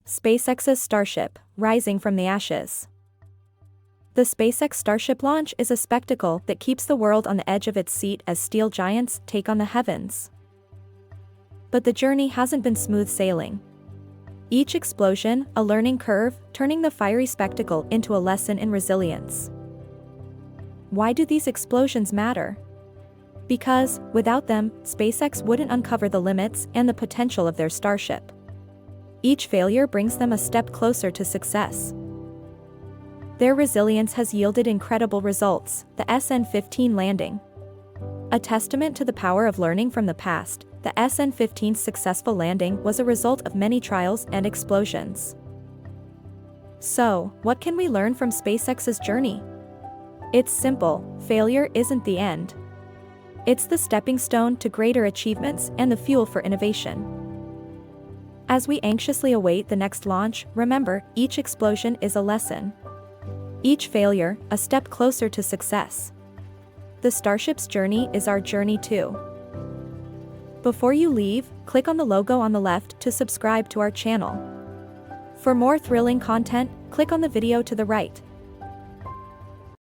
SpaceX's Starship, rising from the ashes. The SpaceX Starship launch is a spectacle that keeps the world on the edge of its seat as steel giants take on the heavens. But the journey hasn't been smooth sailing. Each explosion, a learning curve, turning the fiery spectacle into a lesson in resilience. Why do these explosions matter? Because, without them, SpaceX wouldn't uncover the limits and the potential of their Starship. Each failure brings them a step closer to success. Their resilience has yielded incredible results, the SN-15 landing. A testament to the power of learning from the past, the SN-15's successful landing was a result of many trials and explosions. So, what can we learn from SpaceX's journey? It's simple: failure isn't the end. It's the stepping stone to greater achievements and the fuel for innovation. As we anxiously await the next launch, remember, each explosion is a lesson. Each failure, a step closer to success. The Starship's journey is our journey too. Before you leave, click on the logo on the left to subscribe to our channel. For more thrilling content, click on the video to the right.